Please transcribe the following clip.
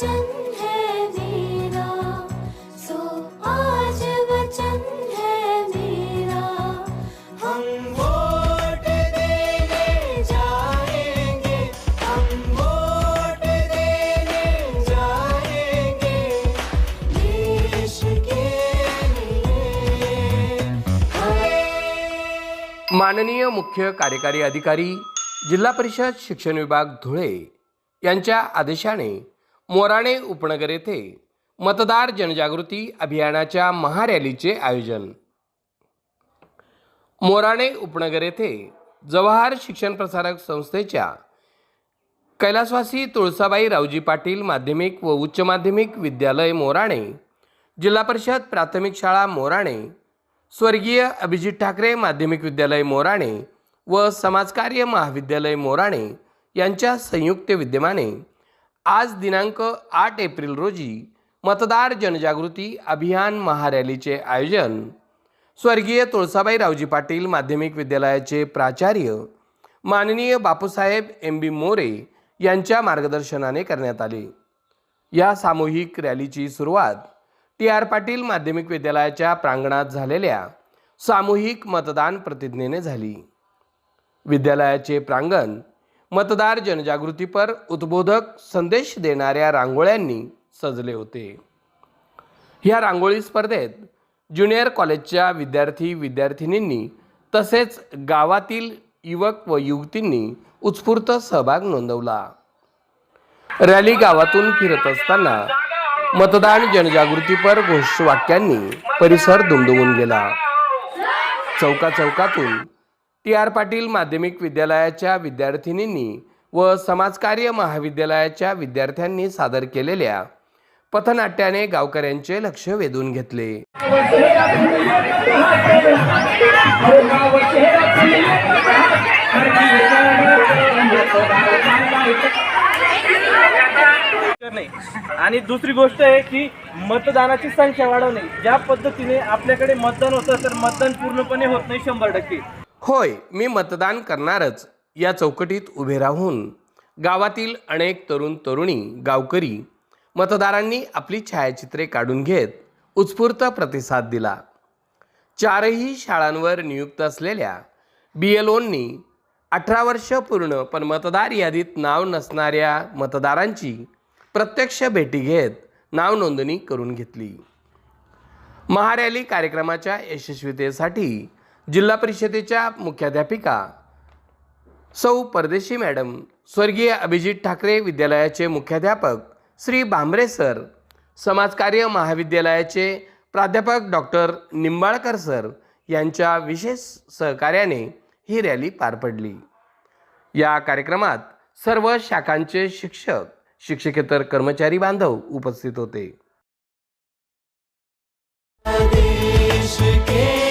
वचन है मेरा, सो आज वचन है मेरा। हम वोट देने जाएंगे, हम वोट देने जाएंगे देश के लिए। माननीय मुख्य कार्यकारी अधिकारी जिल्हा परिषद शिक्षण विभाग धुळे यांच्या आदेशाने मोराणे उपनगर येथे मतदार जनजागृती अभियानाच्या महारॅलीचे आयोजन। मोराणे उपनगर येथे जवाहर शिक्षण प्रसारक संस्थेच्या कैलासवासी तुळसाबाई रावजी पाटील माध्यमिक व उच्च माध्यमिक विद्यालय मोराणे, जिल्हा परिषद प्राथमिक शाळा मोराणे, स्वर्गीय अभिजित ठाकरे माध्यमिक विद्यालय मोराणे व समाजकार्य महाविद्यालय मोराणे यांच्या संयुक्त विद्यमाने आज दिनांक 8 एप्रिल रोजी मतदार जनजागृती अभियान महारॅलीचे आयोजन स्वर्गीय तुळसाबाई रावजी पाटील माध्यमिक विद्यालयाचे प्राचार्य माननीय बापूसाहेब एम.बी. मोरे यांच्या मार्गदर्शनाने करण्यात आले। या सामूहिक रॅलीची सुरुवात टी.आर. पाटील माध्यमिक विद्यालयाच्या प्रांगणात झालेल्या सामूहिक मतदान प्रतिज्ञेने झाली। विद्यालयाचे प्रांगण मतदार जनजागृतीपर उद्बोधक संदेश देणाऱ्या रांगोळ्यांनी सजले होते। ह्या रांगोळी स्पर्धेत ज्युनियर कॉलेजच्या विद्यार्थी विद्यार्थिनींनी तसेच गावातील युवक व युवतींनी उत्स्फूर्त सहभाग नोंदवला। रॅली गावातून फिरत असताना मतदान जनजागृतीपर घोषवाक्यांनी परिसर दुमदुमून गेला। चौकाचौकातून टी.आर. पाटील माध्यमिक विद्यालयाच्या विद्यार्थिनींनी व समाजकार्य महाविद्यालयाच्या विद्यार्थ्यांनी सादर केलेल्या पथनाट्याने गावकऱ्यांचे लक्ष वेधून घेतले। आणि दुसरी गोष्ट आहे की मतदानाची संख्या वाढवणे। ज्या पद्धतीने आपल्याकडे मतदान होतं तर मतदान पूर्णपणे होत नाही 100%। होय, मी मतदान करणारच या चौकटीत उभे राहून गावातील अनेक तरुण तरुणी गावकरी मतदारांनी आपली छायाचित्रे काढून घेत उत्स्फूर्त प्रतिसाद दिला। चारही शाळांवर नियुक्त असलेल्या BLOंनी 18 वर्ष पूर्ण पण मतदार यादीत नाव नसणाऱ्या मतदारांची प्रत्यक्ष भेटी घेत नाव नोंदणी करून घेतली। महारॅली कार्यक्रमाच्या यशस्वीतेसाठी जिल्हा परिषदेच्या मुख्याध्यापिका सौ परदेशी मॅडम, स्वर्गीय अभिजित ठाकरे विद्यालयाचे मुख्याध्यापक श्री भांबरे सर, समाजकार्य महाविद्यालयाचे प्राध्यापक डॉक्टर निंबाळकर सर यांच्या विशेष सहकार्याने ही रॅली पार पडली। या कार्यक्रमात सर्व शाखांचे शिक्षक, शिक्षकेतर कर्मचारी बांधव उपस्थित होते। देश के